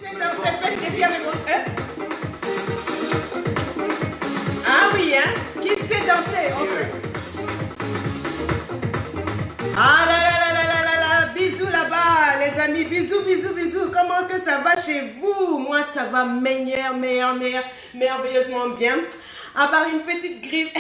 C'est dans cette fête des avec moi. Hein? Ah oui, hein? Qui sait danser? Ah là là là là là là là, bisous là-bas, les amis, bisous, bisous, bisous. Comment que ça va chez vous? Moi, ça va merveilleusement bien. À part une petite grippe.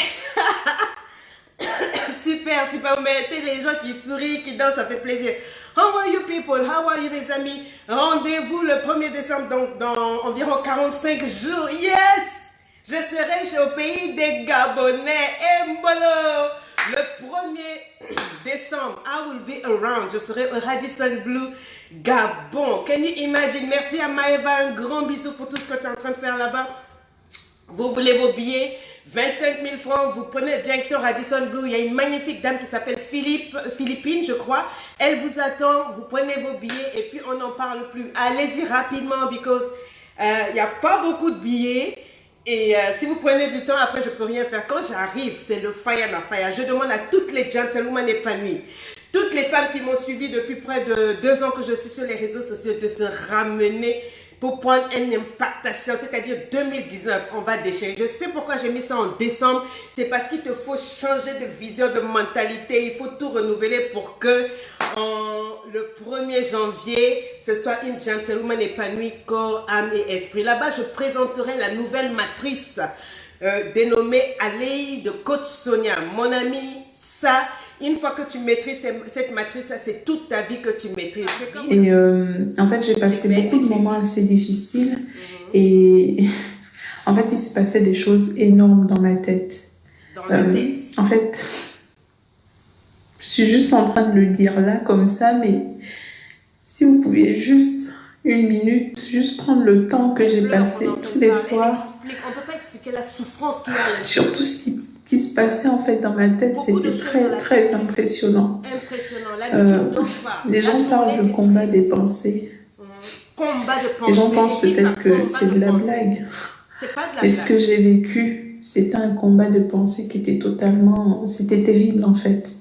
Super, super. Vous mettez les gens qui sourient, qui dansent, ça fait plaisir. How are you people? How are you mes amis? Rendez-vous le 1er décembre, donc dans environ 45 jours. Yes! Je serai au pays des Gabonais. Mbolo! Le 1er décembre, I will be around. Je serai au Radisson Blu, Gabon. Can you imagine? Merci à Maëva, un grand bisou pour tout ce que tu es en train de faire là-bas. Vous voulez vos billets? 25 000 francs, vous prenez direction Radisson Blu. Il y a une magnifique dame qui s'appelle Philippine, je crois. Elle vous attend, vous prenez vos billets et puis on n'en parle plus. Allez-y rapidement, because il n'y a pas beaucoup de billets. Et si vous prenez du temps, après je peux rien faire. Quand j'arrive, c'est le fire na fire. Je demande à toutes les gentlewomen épanouies, toutes les femmes qui m'ont suivi depuis près de 2 ans que je suis sur les réseaux sociaux, de se ramener pour prendre une impactation, c'est-à-dire 2019, on va déchirer. Je sais pourquoi j'ai mis ça en décembre, c'est parce qu'il te faut changer de vision, de mentalité, il faut tout renouveler pour que le 1er janvier, ce soit une gentlewoman épanouie, corps, âme et esprit. Là-bas, je présenterai la nouvelle matrice dénommée Allée de Coach Sonia. Mon ami, ça, une fois que tu maîtrises cette matrice, c'est toute ta vie que tu maîtrises. Et en fait, j'ai passé beaucoup de moments assez difficiles. Et en fait, il se passait des choses énormes dans ma tête. Dans la tête. En fait, je suis juste en train de le dire là, comme ça, mais si vous pouviez juste une minute, juste prendre le temps que j'ai passé tous les soirs. On ne peut pas expliquer la souffrance qu'il y a. Surtout ce qui se passait en fait dans ma tête, c'était très très impressionnant. Les gens parlent de combat des pensées. Les gens pensent peut-être que c'est de la blague. Mais ce que j'ai vécu, c'était un combat de pensée qui était totalement... C'était terrible en fait.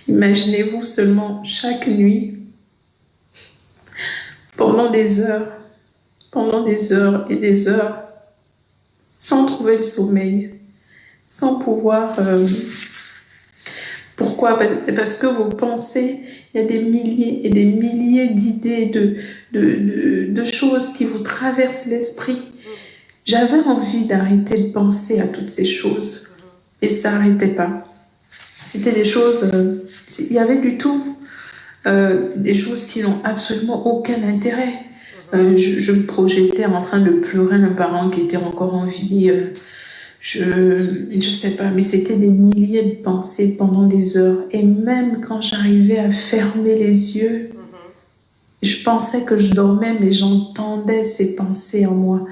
Imaginez-vous seulement chaque nuit, pendant des heures et des heures, sans trouver le sommeil, sans pouvoir... Pourquoi? Parce que vos pensées, il y a des milliers et des milliers d'idées, de choses qui vous traversent l'esprit. J'avais envie d'arrêter de penser à toutes ces choses. Et ça n'arrêtait pas. C'était des choses... il y avait du tout. Des choses qui n'ont absolument aucun intérêt. Je me projetais en train de pleurer un parent qui était encore en vie. Je sais pas, mais c'était des milliers de pensées pendant des heures. Et même quand j'arrivais à fermer les yeux, je pensais que je dormais, mais j'entendais ces pensées en moi.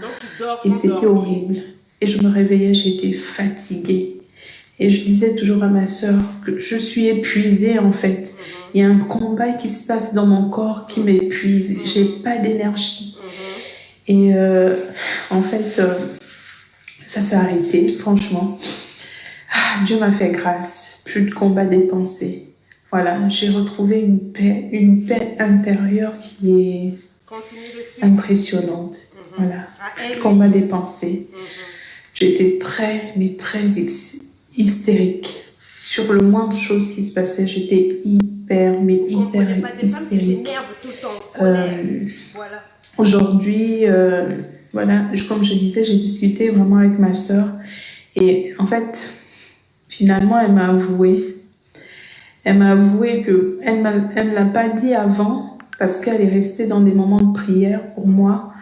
Et c'était horrible. Et je me réveillais, j'étais fatiguée. Et je disais toujours à ma sœur que je suis épuisée en fait. Il y a un combat qui se passe dans mon corps qui m'épuise. J'ai pas d'énergie. Et en fait, ça s'est arrêté, franchement. Dieu m'a fait grâce. Plus de combat des pensées. Voilà, j'ai retrouvé une paix intérieure qui est impressionnante. Voilà, combat des pensées. J'étais très, mais très hystérique. Sur le moindre chose qui se passait, j'étais hyper hystérique. Aujourd'hui, voilà, comme je disais, j'ai discuté vraiment avec ma sœur. Et en fait, finalement, elle m'a avoué. Elle m'a avoué qu'elle ne l'a pas dit avant parce qu'elle est restée dans des moments de prière pour moi.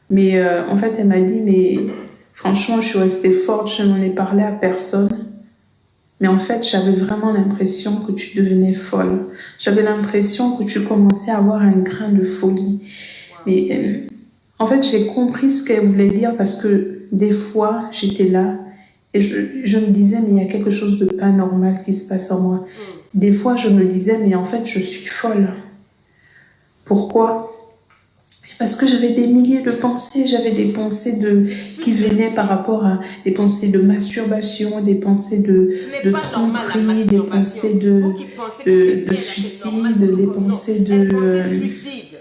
Mais en fait, elle m'a dit, mais franchement, je suis restée forte, je n'en ai parlé à personne. Mais en fait, j'avais vraiment l'impression que tu devenais folle. J'avais l'impression que tu commençais à avoir un grain de folie. Mais en fait, j'ai compris ce qu'elle voulait dire parce que des fois, j'étais là et je me disais, mais il y a quelque chose de pas normal qui se passe en moi. Des fois, je me disais, mais en fait, je suis folle. Pourquoi? Parce que j'avais des milliers de pensées, j'avais des pensées qui venaient par rapport à des pensées de masturbation, des pensées de tromperie, des pensées de suicide, des pensées suicide.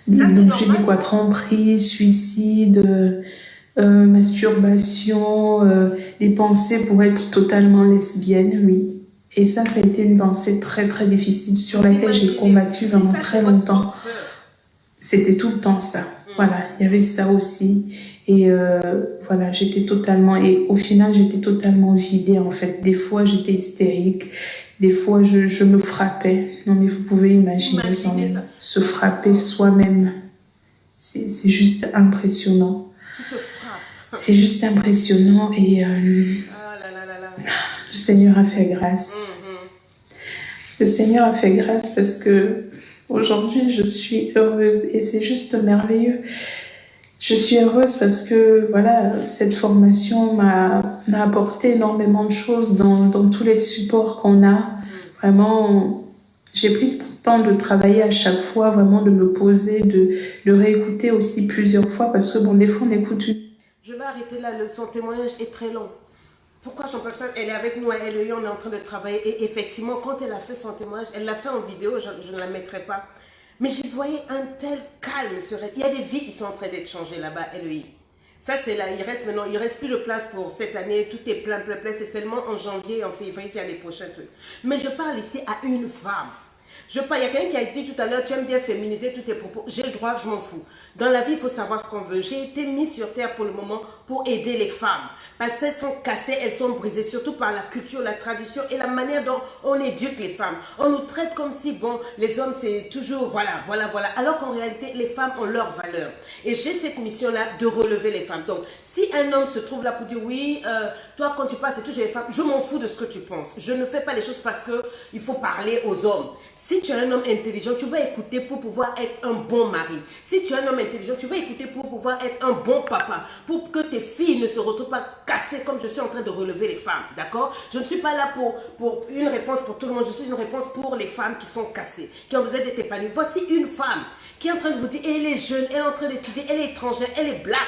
donc j'ai dit quoi, tromperie, suicide, masturbation, des pensées pour être totalement lesbienne, oui. Et ça a été une pensée très très difficile sur laquelle j'ai combattu pendant très longtemps. C'était tout le temps ça. Voilà, il y avait ça aussi. Et voilà, j'étais totalement... Et au final, j'étais totalement vidée, en fait. Des fois, j'étais hystérique. Des fois, je me frappais. Non, mais vous pouvez imaginer se frapper soi-même. C'est juste impressionnant. Tu te frappes. C'est juste impressionnant. Et le Seigneur a fait grâce. Le Seigneur a fait grâce parce que aujourd'hui, je suis heureuse et c'est juste merveilleux. Je suis heureuse parce que voilà, cette formation m'a apporté énormément de choses dans tous les supports qu'on a. Vraiment, j'ai pris le temps de travailler à chaque fois, vraiment de me poser, de réécouter aussi plusieurs fois parce que bon, des fois on écoute une... Je vais arrêter là, son témoignage est très long. Pourquoi j'en parle ça? Elle est avec nous à LEI, on est en train de travailler. Et effectivement, quand elle a fait son témoignage, elle l'a fait en vidéo, je ne la mettrai pas. Mais j'y voyais un tel calme sur elle. Il y a des vies qui sont en train d'être changées là-bas à LEI. Ça, c'est là, il reste plus de place pour cette année. Tout est plein. C'est seulement en janvier, en février qu'il y a les prochains trucs. Mais je parle ici à une femme. Il y a quelqu'un qui a dit tout à l'heure, tu aimes bien féminiser tous tes propos. J'ai le droit, je m'en fous. Dans la vie, il faut savoir ce qu'on veut. J'ai été mise sur terre pour le moment pour aider les femmes. Parce qu'elles sont cassées, elles sont brisées, surtout par la culture, la tradition et la manière dont on éduque les femmes. On nous traite comme si, bon, les hommes, c'est toujours, voilà. Alors qu'en réalité, les femmes ont leur valeur. Et j'ai cette mission-là de relever les femmes. Donc, si un homme se trouve là pour dire, oui, toi, quand tu passes, c'est toujours les femmes, je m'en fous de ce que tu penses. Je ne fais pas les choses parce qu'il faut parler aux hommes. Si tu es un homme intelligent, tu vas écouter pour pouvoir être un bon mari. Si tu es un homme intelligent, tu vas écouter pour pouvoir être un bon papa. Pour que tes filles ne se retrouvent pas cassées comme je suis en train de relever les femmes. D'accord? Je ne suis pas là pour une réponse pour tout le monde. Je suis une réponse pour les femmes qui sont cassées, qui ont besoin d'être épanouies. Voici une femme qui est en train de vous dire, elle est jeune, elle est en train d'étudier, elle est étrangère, elle est black.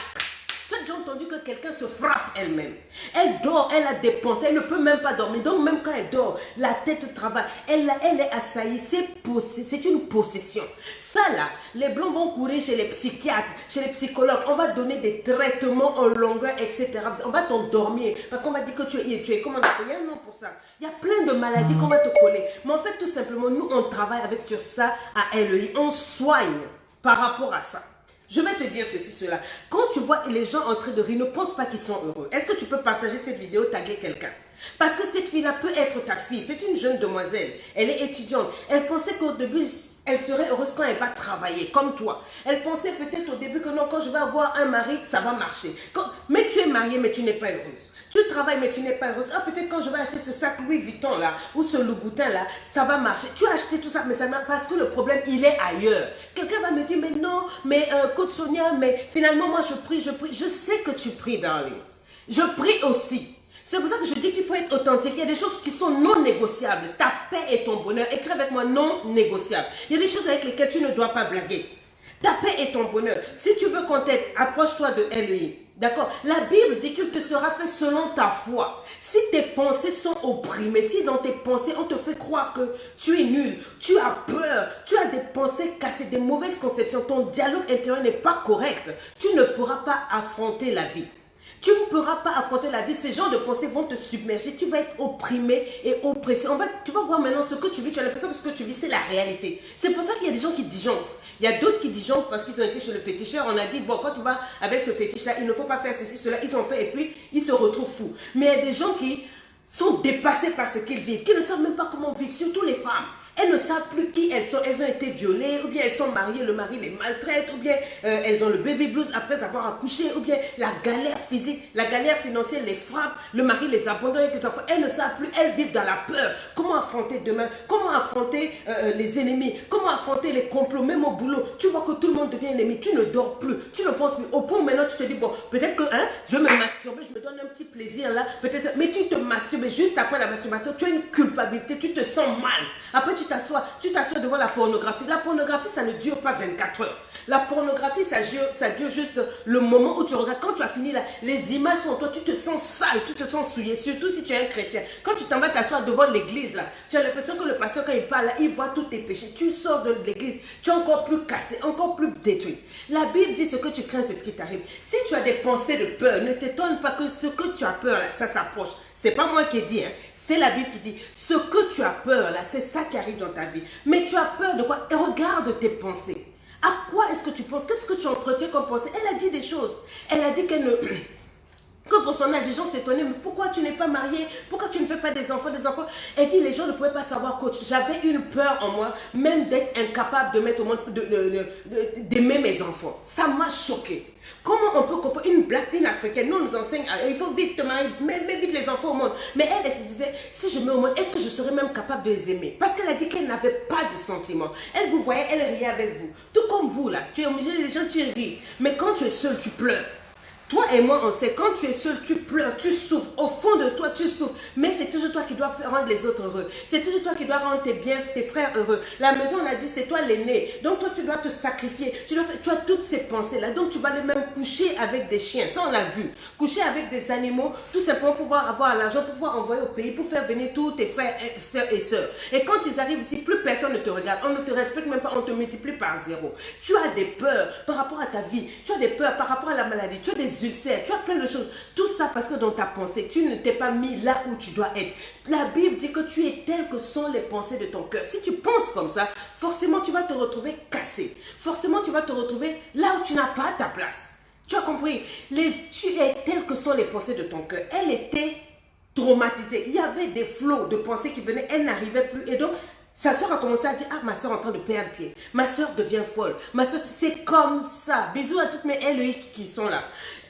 Tu as déjà entendu que quelqu'un se frappe elle-même. Elle dort, elle a des pensées, elle ne peut même pas dormir. Donc même quand elle dort, la tête travaille. Elle est assaillie, c'est une possession. Ça là, les blancs vont courir chez les psychiatres, chez les psychologues. On va donner des traitements en longueur, etc. On va t'endormir parce qu'on va dire que tu es comment on appelle? Il y a un nom pour ça. Il y a plein de maladies qu'on va te coller. Mais en fait, tout simplement, nous, on travaille sur ça à LEI. On soigne par rapport à ça. Je vais te dire ceci, cela. Quand tu vois les gens en train de rire, ne pense pas qu'ils sont heureux. Est-ce que tu peux partager cette vidéo, taguer quelqu'un? Parce que cette fille-là peut être ta fille. C'est une jeune demoiselle. Elle est étudiante. Elle pensait qu'au début, elle serait heureuse quand elle va travailler, comme toi. Elle pensait peut-être au début que non, quand je vais avoir un mari, ça va marcher. Mais tu es mariée, mais tu n'es pas heureuse. Tu travailles, mais tu n'es pas heureuse. Ah, peut-être quand je vais acheter ce sac Louis Vuitton là, ou ce Louboutin là, ça va marcher. Tu as acheté tout ça, mais ça n'a pas, parce que le problème, il est ailleurs. Quelqu'un va me dire, mais non, mais Côte Sonia, mais finalement, moi, je prie. Je sais que tu pries, darling. Je prie aussi. C'est pour ça que je dis qu'il faut être authentique. Il y a des choses qui sont non négociables. Ta paix et ton bonheur. Écris avec moi, non négociable. Il y a des choses avec lesquelles tu ne dois pas blaguer. Ta paix et ton bonheur. Si tu veux qu'on t'aide, approche-toi de LEI. D'accord? La Bible dit qu'il te sera fait selon ta foi. Si tes pensées sont opprimées, si dans tes pensées on te fait croire que tu es nul, tu as peur, tu as des pensées cassées, des mauvaises conceptions, ton dialogue intérieur n'est pas correct, tu ne pourras pas affronter la vie. Tu ne pourras pas affronter la vie. Ces genres de pensées vont te submerger. Tu vas être opprimé et oppressé. Tu vas voir maintenant ce que tu vis. Tu as l'impression que ce que tu vis, c'est la réalité. C'est pour ça qu'il y a des gens qui disjonctent. Il y a d'autres qui disjonctent parce qu'ils ont été chez le féticheur. On a dit, bon, quand tu vas avec ce fétiche-là, il ne faut pas faire ceci, cela. Ils ont fait et puis ils se retrouvent fous. Mais il y a des gens qui sont dépassés par ce qu'ils vivent, qui ne savent même pas comment vivre, surtout les femmes. Elles ne savent plus qui elles sont. Elles ont été violées, ou bien elles sont mariées, le mari les maltraite, ou bien elles ont le baby blues après avoir accouché, ou bien la galère physique, la galère financière les frappe, le mari les abandonne avec les enfants. Elles ne savent plus, elles vivent dans la peur. Comment affronter demain? Comment affronter les ennemis? Comment affronter les complots? Même au boulot, tu vois que tout le monde devient ennemi, tu ne dors plus, tu ne penses plus. Au point où maintenant tu te dis, bon, peut-être que je vais me masturber, je me donne un petit plaisir là, peut-être, mais tu te masturbes juste après la masturbation, tu as une culpabilité, tu te sens mal. Après tu t'assois devant la pornographie. La pornographie, ça ne dure pas 24 heures. La pornographie, ça dure juste le moment où tu regardes. Quand tu as fini, là, les images sont en toi, tu te sens sale, tu te sens souillé, surtout si tu es un chrétien. Quand tu t'en vas t'asseoir devant l'église, là, tu as l'impression que le pasteur, quand il parle, là, il voit tous tes péchés. Tu sors de l'église, tu es encore plus cassé, encore plus détruit. La Bible dit ce que tu crains, c'est ce qui t'arrive. Si tu as des pensées de peur, ne t'étonne pas que ce que tu as peur, là, ça s'approche. C'est pas moi qui ai dit, hein. C'est la Bible qui dit. Ce que tu as peur, là, c'est ça qui arrive dans ta vie. Mais tu as peur de quoi? Et regarde tes pensées. À quoi est-ce que tu penses? Qu'est-ce que tu entretiens comme pensée? Elle a dit des choses. Elle a dit qu'elle ne... Que pour son âge, les gens s'étonnaient, mais pourquoi tu n'es pas mariée? Pourquoi tu ne fais pas des enfants? Elle dit, les gens ne pouvaient pas savoir, coach. J'avais une peur en moi, même d'être incapable de mettre au monde, d'aimer mes enfants. Ça m'a choqué. Comment on peut comprendre une africaine, nous nous enseigne, il faut vite te marier, mets vite les enfants au monde. Mais elle se disait, si je mets au monde, est-ce que je serais même capable de les aimer? Parce qu'elle a dit qu'elle n'avait pas de sentiments. Elle vous voyait, elle riait avec vous. Tout comme vous là, tu es au milieu des gens, tu ris. Mais quand tu es seul, tu pleures. Toi et moi, on sait, quand tu es seul, tu pleures, tu souffres. Au fond de toi, tu souffres. Mais c'est toujours toi qui dois rendre les autres heureux. C'est toujours toi qui dois rendre tes frères heureux. La maison, on a dit, c'est toi l'aîné. Donc toi, tu dois te sacrifier. Tu as toutes ces pensées-là. Donc tu vas même coucher avec des chiens. Ça, on l'a vu. Coucher avec des animaux, tout simplement pour pouvoir avoir l'argent, pour pouvoir envoyer au pays, pour faire venir tous tes frères et sœurs. Et quand ils arrivent ici, plus personne ne te regarde. On ne te respecte même pas, on te multiplie par 0. Tu as des peurs par rapport à ta vie. Tu as des peurs par rapport à la maladie. Tu as des ulcères, tu as plein de choses. Tout ça parce que dans ta pensée, tu ne t'es pas mis là où tu dois être. La Bible dit que tu es tel que sont les pensées de ton cœur. Si tu penses comme ça, forcément tu vas te retrouver cassé. Forcément tu vas te retrouver là où tu n'as pas ta place. Tu as compris? Tu es tel que sont les pensées de ton cœur. Elle était traumatisée. Il y avait des flots de pensées qui venaient, elle n'arrivait plus. Et donc, sa soeur a commencé à dire, ah, ma soeur est en train de perdre pied. Ma soeur devient folle. Ma soeur, c'est comme ça. Bisous à toutes mes LEI qui sont là.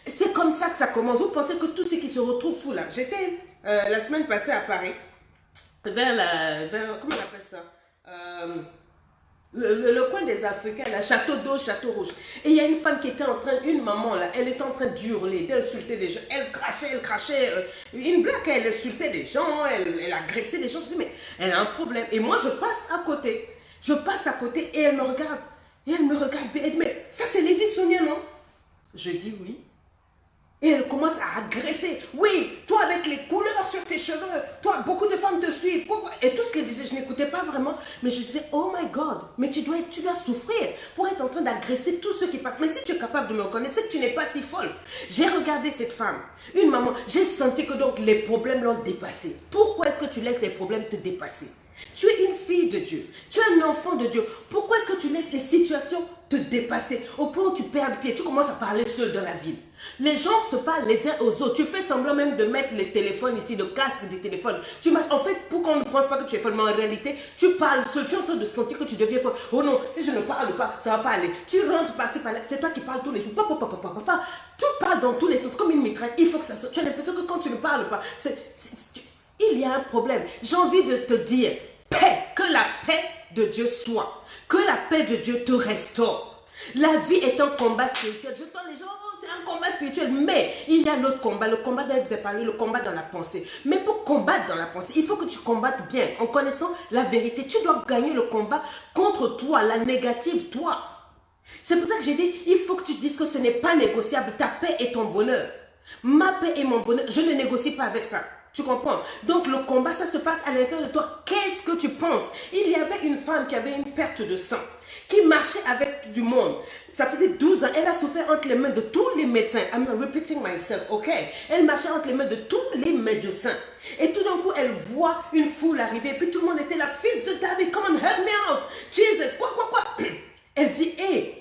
C'est comme ça que ça commence. Vous pensez que tous ceux qui se retrouvent fous là. J'étais la semaine passée à Paris, comment on appelle ça? Le coin des Africains, là, Château d'eau, Château Rouge. Et il y a une femme qui était en train, une maman là, elle était en train d'hurler, d'insulter les gens. Elle crachait. Une blague, elle insultait les gens, elle agressait les gens. Je dis, mais elle a un problème. Et moi, je passe à côté. Et elle me regarde. Et elle me regarde. Et elle dit, mais ça, c'est Lady Sonia, non? Je dis oui. Et elle commence à agresser. Oui, toi avec les couleurs sur tes cheveux, toi, beaucoup de femmes te suivent. Et tout ce qu'elle disait, je n'écoutais pas vraiment. Mais je disais, oh my God, mais tu dois souffrir pour être en train d'agresser tous ceux qui passent. Mais si tu es capable de me reconnaître, c'est que tu n'es pas si folle. J'ai regardé cette femme, une maman, j'ai senti que donc les problèmes l'ont dépassée. Pourquoi est-ce que tu laisses les problèmes te dépasser? Tu es une fille de Dieu. Tu es un enfant de Dieu. Pourquoi est-ce que tu laisses les situations te dépasser au point où tu perds le pied? Tu commences à parler seul dans la ville. Les gens se parlent les uns aux autres. Tu fais semblant même de mettre les téléphones ici, le casque des téléphones. Tu marches, en fait, pour qu'on ne pense pas que tu es folle, mais en réalité, tu parles seul. Tu es en train de sentir que tu deviens folle. Oh non, si je ne parle pas, ça ne va pas aller. Tu rentres par-ci, par-là. C'est toi qui parles tous les jours. Tu parles dans tous les sens, comme une mitraille. Il faut que ça sorte. Tu as l'impression que quand tu ne parles pas, il y a un problème. J'ai envie de te dire, paix, que la paix de Dieu soit. Que la paix de Dieu te restaure. La vie est un combat spirituel. Je tends les gens, oh, c'est un combat spirituel. Mais il y a l'autre combat. Le combat dont je vous ai parlé, le combat dans la pensée. Mais pour combattre dans la pensée, il faut que tu combattes bien. En connaissant la vérité, tu dois gagner le combat contre toi, la négative, toi. C'est pour ça que j'ai dit, il faut que tu dises que ce n'est pas négociable. Ta paix est ton bonheur. Ma paix est mon bonheur. Je ne négocie pas avec ça. Tu comprends? Donc le combat, ça se passe à l'intérieur de toi. Qu'est-ce que tu penses? Il y avait une femme qui avait une perte de sang, qui marchait avec du monde. Ça faisait 12 ans. Elle a souffert entre les mains de tous les médecins. I'm repeating myself, ok? Elle marchait entre les mains de tous les médecins. Et tout d'un coup, elle voit une foule arriver. Et puis tout le monde était là. Fils de David, come on, help me out. Jesus, quoi? Elle dit, hé.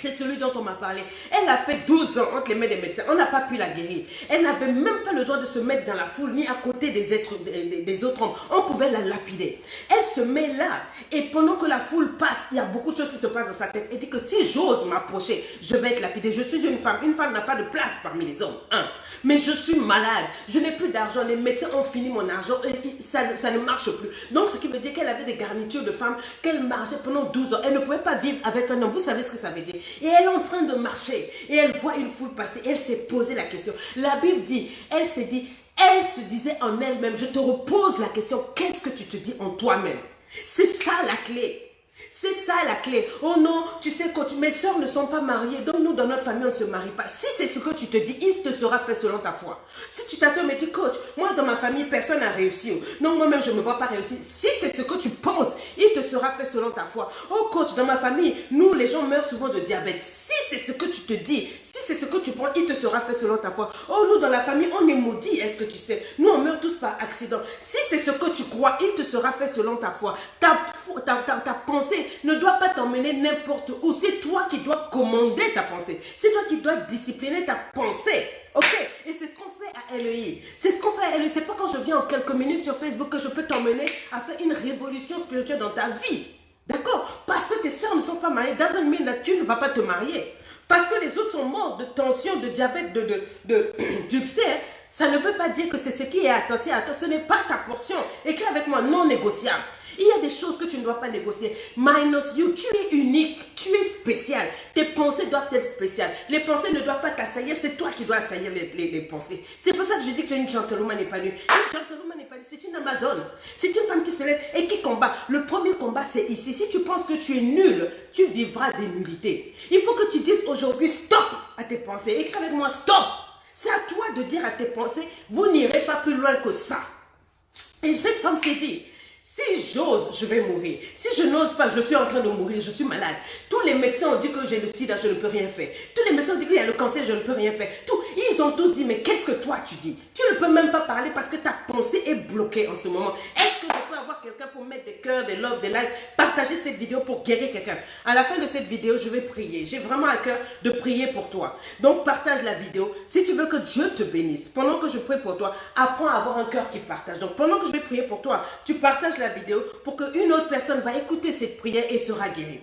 C'est celui dont on m'a parlé. Elle a fait 12 ans entre les mains des médecins. On n'a pas pu la guérir. Elle n'avait même pas le droit de se mettre dans la foule ni à côté des autres hommes. On pouvait la lapider. Elle se met là. Et pendant que la foule passe, il y a beaucoup de choses qui se passent dans sa tête. Elle dit que si j'ose m'approcher, je vais être lapidée. Je suis une femme. Une femme n'a pas de place parmi les hommes. Mais je suis malade. Je n'ai plus d'argent. Les médecins ont fini mon argent. Et ça ne marche plus. Donc, ce qui veut dire qu'elle avait des garnitures de femme, qu'elle marchait pendant 12 ans. Elle ne pouvait pas vivre avec un homme. Vous savez ce que ça veut dire? Et elle est en train de marcher. Et elle voit une foule passer. Elle s'est posé la question. La Bible dit, elle se disait en elle-même, je te repose la question, qu'est-ce que tu te dis en toi-même? C'est ça la clé. C'est ça la clé. Oh non, tu sais, coach, mes soeurs ne sont pas mariées, donc nous, dans notre famille, on ne se marie pas. Si c'est ce que tu te dis, il te sera fait selon ta foi. Si tu t'assois et me dis, coach, moi, dans ma famille, personne n'a réussi. Non, moi-même, je ne me vois pas réussir. Si c'est ce que tu penses, il te sera fait selon ta foi. Oh, coach, dans ma famille, nous, les gens meurent souvent de diabète. Si c'est ce que tu te dis, si c'est ce que tu penses, il te sera fait selon ta foi. Oh, nous, dans la famille, on est maudits, est-ce que tu sais? Nous, on meurt tous par accident. Si c'est ce que tu crois, il te sera fait selon ta foi. Ta pensée ne doit pas t'emmener n'importe où. C'est toi qui dois commander ta pensée. C'est toi qui dois discipliner ta pensée. Ok? Et c'est ce qu'on fait à LEI. C'est ce qu'on fait à LEI. C'est pas quand je viens en quelques minutes sur Facebook que je peux t'emmener à faire une révolution spirituelle dans ta vie. D'accord? Parce que tes soeurs ne sont pas mariées, doesn't mean that tu ne vas pas te marier. Parce que les autres sont morts de tension, de diabète, d'ulcère. Ça ne veut pas dire que c'est ce qui est attention à toi. Ce n'est pas ta portion. Écris avec moi, non négociable. Il y a des choses que tu ne dois pas négocier. Minus you, tu es unique, tu es spécial. Tes pensées doivent être spéciales. Les pensées ne doivent pas t'assaillir, c'est toi qui dois assaillir les pensées. C'est pour ça que je dis que tu es une gentlewoman épanouie. Une gentlewoman épanouie, c'est une Amazone. C'est une femme qui se lève et qui combat. Le premier combat, c'est ici. Si tu penses que tu es nul, tu vivras des nullités. Il faut que tu dises aujourd'hui stop à tes pensées. Écris avec moi stop. C'est à toi de dire à tes pensées, vous n'irez pas plus loin que ça. Et cette femme s'est dit, si j'ose, je vais mourir. Si je n'ose pas, je suis en train de mourir, je suis malade. Tous les médecins ont dit que j'ai le sida, je ne peux rien faire. Tous les médecins ont dit qu'il y a le cancer, je ne peux rien faire. Ils ont tous dit, mais qu'est-ce que toi tu dis? Tu ne peux même pas parler parce que ta pensée est bloquée en ce moment. Est-ce que je peux avoir quelqu'un pour mettre des cœurs, des loves, des likes, partager cette vidéo pour guérir quelqu'un? À la fin de cette vidéo, je vais prier. J'ai vraiment à cœur de prier pour toi. Donc partage la vidéo. Si tu veux que Dieu te bénisse, pendant que je prie pour toi, apprends à avoir un cœur qui partage. Donc pendant que je vais prier pour toi, tu partages la vidéo pour qu'une autre personne va écouter cette prière et sera guérie.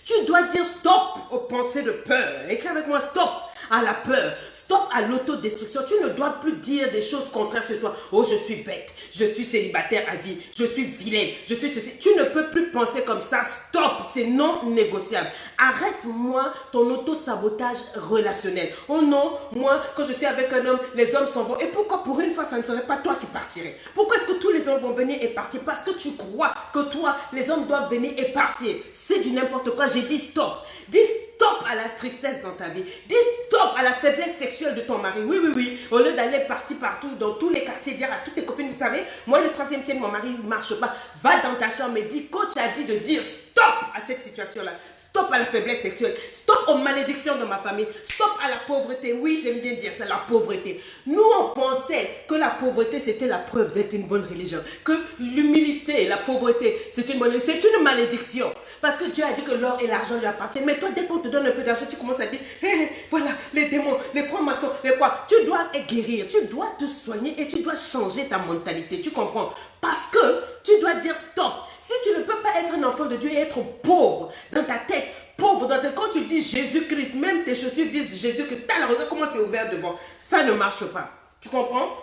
Tu dois dire stop aux pensées de peur. Écris avec moi stop à la peur, stop à l'autodestruction. Tu ne dois plus dire des choses contraires sur toi. Oh, je suis bête, je suis célibataire à vie, je suis vilaine, je suis ceci. Tu ne peux plus penser comme ça. Stop, c'est non négociable. Arrête-moi ton auto-sabotage relationnel. Oh non, moi, quand je suis avec un homme, les hommes s'en vont. Et pourquoi pour une fois, ça ne serait pas toi qui partirais? Pourquoi est-ce que tous les hommes vont venir et partir? Parce que tu crois que toi, les hommes doivent venir et partir. C'est du n'importe quoi. J'ai dit stop. Dis stop à la tristesse dans ta vie. Dis stop à la faiblesse sexuelle de ton mari. Oui, oui, oui. Au lieu d'aller partir partout, dans tous les quartiers, dire à toutes tes copines, vous savez, moi, le 30e pied de mon mari ne marche pas. Va dans ta chambre et dis, coach a dit de dire stop à cette situation-là. Stop à la faiblesse sexuelle. Stop aux malédictions de ma famille. Stop à la pauvreté. Oui, j'aime bien dire ça, la pauvreté. Nous, on pensait que la pauvreté, c'était la preuve d'être une bonne religion. Que l'humilité, la pauvreté, c'est une bonne religion. C'est une malédiction. Parce que Dieu a dit que l'or et l'argent lui appartiennent. Mais toi, dès qu'on te donne un peu d'argent, tu commences à dire, hey, voilà, les démons, les francs-maçons, les quoi. Tu dois guérir, tu dois te soigner et tu dois changer ta mentalité. Tu comprends? Parce que tu dois dire stop. Si tu ne peux pas être un enfant de Dieu et être pauvre dans ta tête, pauvre dans ta tête, quand tu dis Jésus-Christ, même tes chaussures disent Jésus-Christ, t'as la regarde comment c'est ouvert devant. Ça ne marche pas. Tu comprends?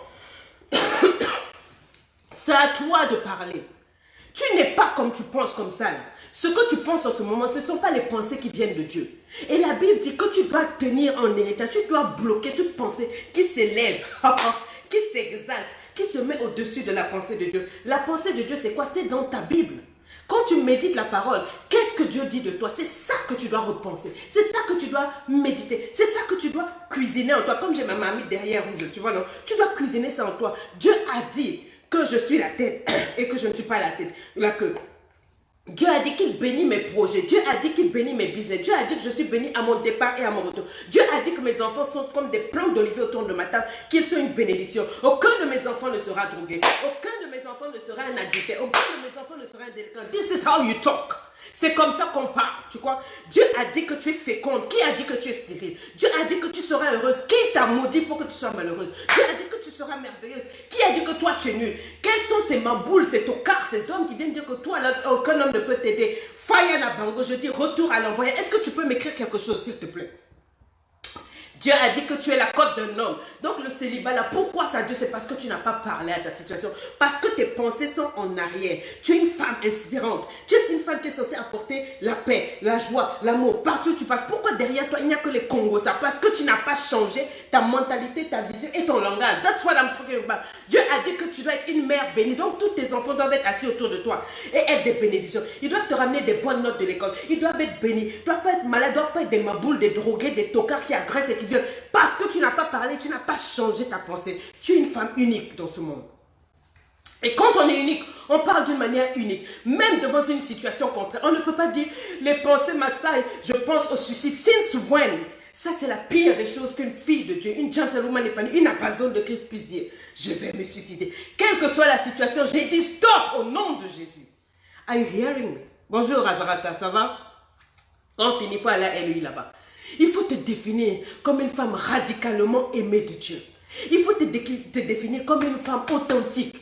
C'est à toi de parler. Tu n'es pas comme tu penses comme ça. Là. Ce que tu penses en ce moment, ce ne sont pas les pensées qui viennent de Dieu. Et la Bible dit que tu dois tenir en héritage, tu dois bloquer toute pensée qui s'élève, qui s'exalte, qui se met au-dessus de la pensée de Dieu. La pensée de Dieu, c'est quoi? C'est dans ta Bible. Quand tu médites la parole, qu'est-ce que Dieu dit de toi? C'est ça que tu dois repenser. C'est ça que tu dois méditer. C'est ça que tu dois cuisiner en toi. Comme j'ai ma mamie derrière, tu vois, non? Tu dois cuisiner ça en toi. Dieu a dit que je suis la tête et que je ne suis pas la queue. Dieu a dit qu'il bénit mes projets. Dieu a dit qu'il bénit mes business. Dieu a dit que je suis béni à mon départ et à mon retour. Dieu a dit que mes enfants sont comme des plantes d'olivier autour de ma table, qu'ils sont une bénédiction. Aucun de mes enfants ne sera drogué. Aucun de mes enfants ne sera un adultère. Aucun de mes enfants ne sera un délinquant. This is how you talk. C'est comme ça qu'on parle, tu vois. Dieu a dit que tu es féconde. Qui a dit que tu es stérile? Dieu a dit que tu seras heureuse. Qui t'a maudit pour que tu sois malheureuse? Dieu a dit que tu seras merveilleuse. Qui a dit que toi tu es nulle? Quels sont ces mamboules, ces tocards, ces hommes qui viennent dire que toi, là, aucun homme ne peut t'aider? Fire na bango, je dis retour à l'envoyé. Est-ce que tu peux m'écrire quelque chose, s'il te plaît? Dieu a dit que tu es la côte d'un homme. Donc le célibat là, pourquoi ça Dieu? C'est parce que tu n'as pas parlé à ta situation. Parce que tes pensées sont en arrière. Tu es une femme inspirante. Tu es une femme qui est censée apporter la paix, la joie, l'amour. Partout où tu passes. Pourquoi derrière toi, il n'y a que les Congos ça? Parce que tu n'as pas changé ta mentalité, ta vision et ton langage. That's what I'm talking about. Dieu a dit que tu dois être une mère bénie. Donc tous tes enfants doivent être assis autour de toi et être des bénédictions. Ils doivent te ramener des bonnes notes de l'école. Ils doivent être bénis. Ils ne doivent pas être malades. Ils ne doivent pas être des maboules, des drogués, des tocards qui agressent et qui violent. Parce que tu n'as pas parlé, tu n'as pas changé ta pensée. Tu es une femme unique dans ce monde. Et quand on est unique, on parle d'une manière unique. Même devant une situation contraire. On ne peut pas dire les pensées m'assaillent, je pense au suicide. Since when? Ça, c'est la pire des choses qu'une fille de Dieu, une gentlewoman épanouie, une Amazone de Christ puisse dire. Je vais me suicider. Quelle que soit la situation, j'ai dit stop au nom de Jésus. Are you hearing me? Bonjour Azarata, ça va? On finit, il faut aller à LEI là-bas. Il faut te définir comme une femme radicalement aimée de Dieu. Il faut te définir comme une femme authentique.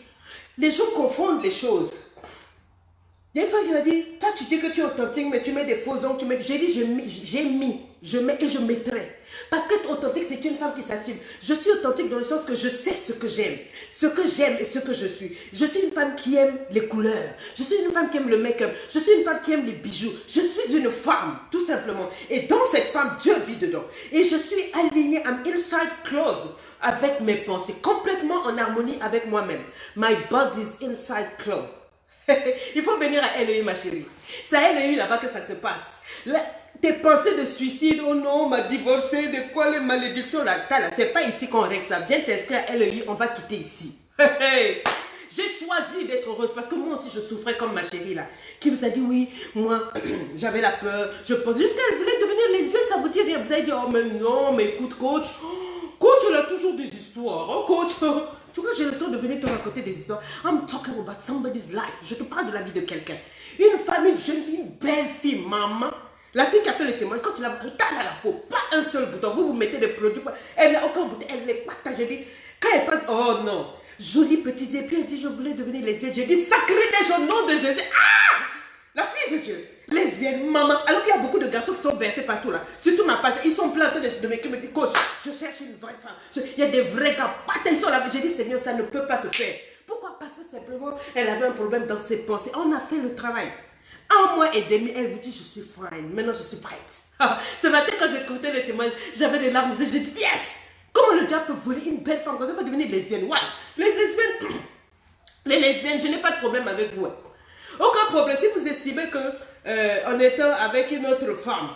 Les gens confondent les choses. Il y a une femme qui m'a dit, toi tu dis que tu es authentique, mais tu mets des faux ongles. J'ai dit, je mets et je mettrai. Parce que authentique, c'est une femme qui s'assume. Je suis authentique dans le sens que je sais ce que j'aime. Ce que j'aime et ce que je suis. Je suis une femme qui aime les couleurs. Je suis une femme qui aime le make-up. Je suis une femme qui aime les bijoux. Je suis une femme, tout simplement. Et dans cette femme, Dieu vit dedans. Et je suis alignée, I'm inside close avec mes pensées. Complètement en harmonie avec moi-même. My body is inside close. Il faut venir à LEI, ma chérie. C'est à LEI là-bas que ça se passe. Tes pensées de suicide, oh non, on m'a divorcé, de quoi les malédictions là, c'est pas ici qu'on règle ça. Viens t'inscrire à LEI, on va quitter ici. J'ai choisi d'être heureuse parce que moi aussi je souffrais comme ma chérie là, qui vous a dit oui, moi j'avais la peur, je pense jusqu'elle voulait devenir lesbienne, ça vous dit rien. Vous avez dit oh mais non, mais écoute coach, coach il a toujours des histoires, oh coach. Tu vois, j'ai le temps de venir te raconter des histoires. I'm talking about somebody's life. Je te parle de la vie de quelqu'un. Une famille, une jeune fille, une belle fille, maman. La fille qui a fait le témoignage, quand tu la vois, regarde à la peau, pas un seul bouton. Vous mettez des produits, elle n'a aucun bouton, elle les partage. J'ai dit, quand elle parle, oh non, joli petit yeux. Puis elle dit, je voulais devenir lesbienne. J'ai dit, sacrilège au nom de Jésus. Ah! La fille de Dieu, lesbienne, maman. Alors qu'il y a beaucoup de garçons qui sont versés partout là. Surtout ma page, ils sont pleins en train de m'écrire, me dire, coach, je cherche une vraie femme. Il y a des vrais gars, pas sur la vie. J'ai dit, Seigneur, ça ne peut pas se faire. Pourquoi? Parce que simplement, elle avait un problème dans ses pensées. On a fait le travail. 1 mois et demi, elle vous dit, je suis fine. Maintenant, je suis prête. Ce matin, quand j'écoutais le témoignage, j'avais des larmes aux yeux. J'ai dit, yes! Comment le diable peut voler une belle femme quand elle va devenir lesbienne? Ouais. Les lesbiennes, je n'ai pas de problème avec vous. Aucun problème. Si vous estimez que en étant avec une autre femme,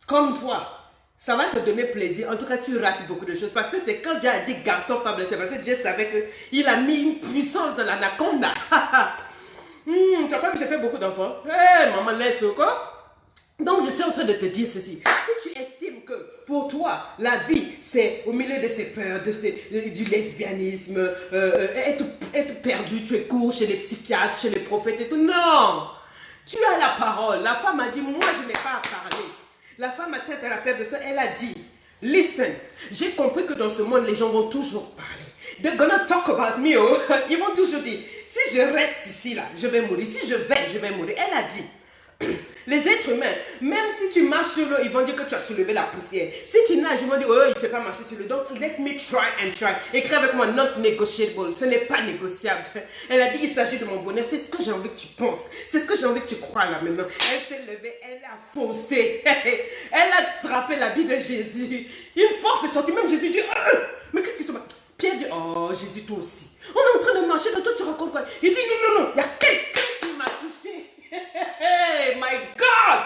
comme toi, ça va te donner plaisir. En tout cas, tu rates beaucoup de choses. Parce que c'est quand Dieu a dit garçon, femme, c'est parce que Dieu savait qu'il a mis une puissance dans l'anaconda. Tu vois pas que j'ai fait beaucoup d'enfants? Maman, laisse quoi? Donc, je suis en train de te dire ceci. Si tu estimes que pour toi, la vie, c'est au milieu de ces peurs, du lesbianisme, être perdu, tu es court chez les psychiatres, chez les prophètes et tout. Non! Tu as la parole. La femme a dit, moi, je n'ai pas à parler. La femme atteinte à la perte de sang, elle a dit, listen, j'ai compris que dans ce monde, les gens vont toujours parler. They're gonna talk about me, oh. Ils vont toujours dire, si je reste ici, là, je vais mourir. Si je vais mourir. Elle a dit, les êtres humains, même si tu marches sur l'eau, ils vont dire que tu as soulevé la poussière. Si tu nages, ils vont dire, oh, il ne sait pas marcher sur l'eau. Donc, let me try and try. Écris avec moi, not negotiable. Ce n'est pas négociable. Elle a dit, il s'agit de mon bonheur. C'est ce que j'ai envie que tu penses. C'est ce que j'ai envie que tu crois là maintenant. Elle s'est levée, elle a foncé. Elle a attrapé la vie de Jésus. Une force est sortie. Même Jésus dit, mais qu'est-ce qui se passe? Pierre dit, oh, Jésus, toi aussi. On est en train de marcher, toi tu racontes quoi? Il dit, non, il y a quelqu'un qui m'a touché. Hey, my God!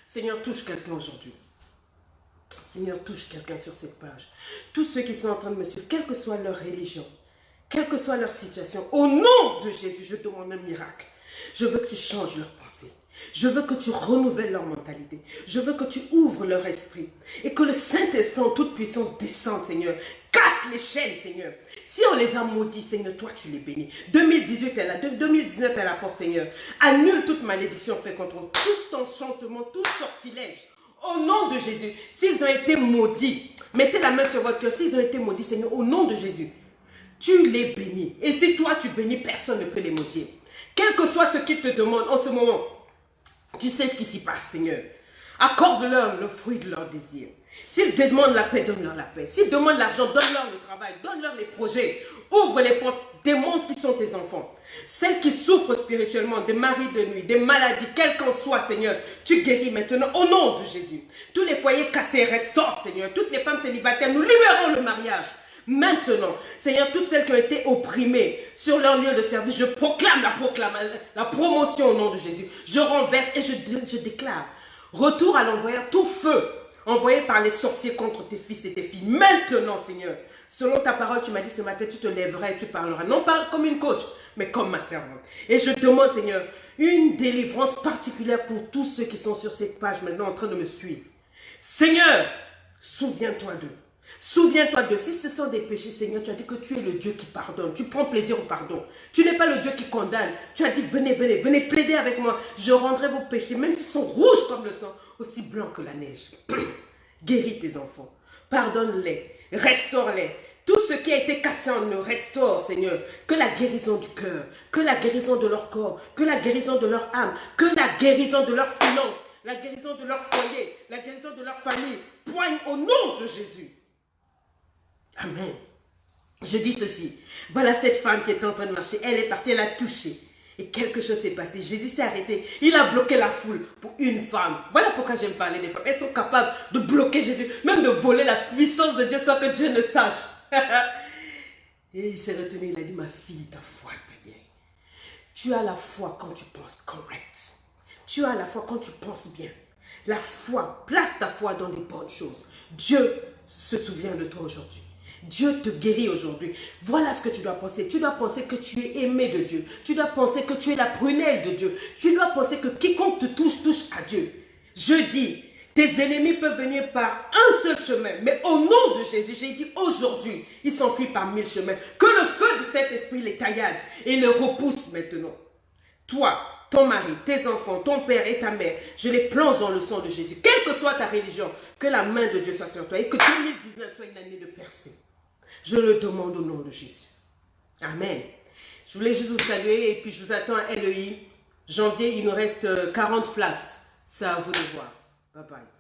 Seigneur, touche quelqu'un aujourd'hui. Seigneur, touche quelqu'un sur cette page. Tous ceux qui sont en train de me suivre, quelle que soit leur religion, quelle que soit leur situation, au nom de Jésus, je demande un miracle. Je veux que tu changes leur pensée. Je veux que tu renouvelles leur mentalité. Je veux que tu ouvres leur esprit. Et que le Saint-Esprit en toute puissance descende, Seigneur. Casse les chaînes, Seigneur. Si on les a maudits, Seigneur, toi tu les bénis. 2018 est là, 2019 est à la porte, Seigneur. Annule toute malédiction faite contre eux, tout enchantement, tout sortilège. Au nom de Jésus, s'ils ont été maudits, mettez la main sur votre cœur. S'ils ont été maudits, Seigneur, au nom de Jésus, tu les bénis. Et si toi tu bénis, personne ne peut les maudire. Quel que soit ce qu'ils te demandent en ce moment, tu sais ce qui s'y passe, Seigneur. Accorde-leur le fruit de leur désir. S'ils demandent la paix, donne-leur la paix. S'ils demandent l'argent, donne-leur le travail, donne-leur les projets. Ouvre les portes, démontre qui sont tes enfants. Celles qui souffrent spirituellement, des maris de nuit, des maladies, quelles qu'en soient, Seigneur, tu guéris maintenant au nom de Jésus. Tous les foyers cassés, restaure, Seigneur. Toutes les femmes célibataires, nous libérons le mariage. Maintenant, Seigneur, toutes celles qui ont été opprimées sur leur lieu de service, je proclame la promotion au nom de Jésus. Je renverse et je déclare retour à l'envoyeur, tout feu envoyé par les sorciers contre tes fils et tes filles. Maintenant, Seigneur, selon ta parole, tu m'as dit ce matin, tu te lèveras et tu parleras. Non pas comme une coach, mais comme ma servante. Et je demande, Seigneur, une délivrance particulière pour tous ceux qui sont sur cette page maintenant en train de me suivre. Seigneur, souviens-toi d'eux. Souviens-toi de, si ce sont des péchés, Seigneur, tu as dit que tu es le Dieu qui pardonne. Tu prends plaisir au pardon. Tu n'es pas le Dieu qui condamne. Tu as dit, venez, venez, venez plaider avec moi. Je rendrai vos péchés, même s'ils sont rouges comme le sang, aussi blancs que la neige. Guéris tes enfants. Pardonne-les. Restaure-les. Tout ce qui a été cassé en eux, restaure, Seigneur. Que la guérison du cœur, que la guérison de leur corps, que la guérison de leur âme, que la guérison de leurs finances, la guérison de leur foyer, la guérison de leur famille, poigne au nom de Jésus. Amen. Je dis ceci. Voilà cette femme qui est en train de marcher. Elle est partie, elle a touché. Et quelque chose s'est passé. Jésus s'est arrêté. Il a bloqué la foule pour une femme. Voilà pourquoi j'aime parler des femmes. Elles sont capables de bloquer Jésus. Même de voler la puissance de Dieu sans que Dieu ne sache. Et il s'est retenu. Il a dit, ma fille, ta foi est bien. Tu as la foi quand tu penses correct. Tu as la foi quand tu penses bien. La foi, place ta foi dans des bonnes choses. Dieu se souvient de toi aujourd'hui. Dieu te guérit aujourd'hui. Voilà ce que tu dois penser. Tu dois penser que tu es aimé de Dieu. Tu dois penser que tu es la prunelle de Dieu. Tu dois penser que quiconque te touche, touche à Dieu. Je dis, tes ennemis peuvent venir par un seul chemin. Mais au nom de Jésus, j'ai dit aujourd'hui, ils s'enfuient par 1000 chemins. Que le feu de cet esprit les taillade et les repousse maintenant. Toi, ton mari, tes enfants, ton père et ta mère, je les plonge dans le sang de Jésus. Quelle que soit ta religion, que la main de Dieu soit sur toi et que 2019 soit une année de percée. Je le demande au nom de Jésus. Amen. Je voulais juste vous saluer et puis je vous attends à LEI. Janvier, il nous reste 40 places. C'est à vous de voir. Bye bye.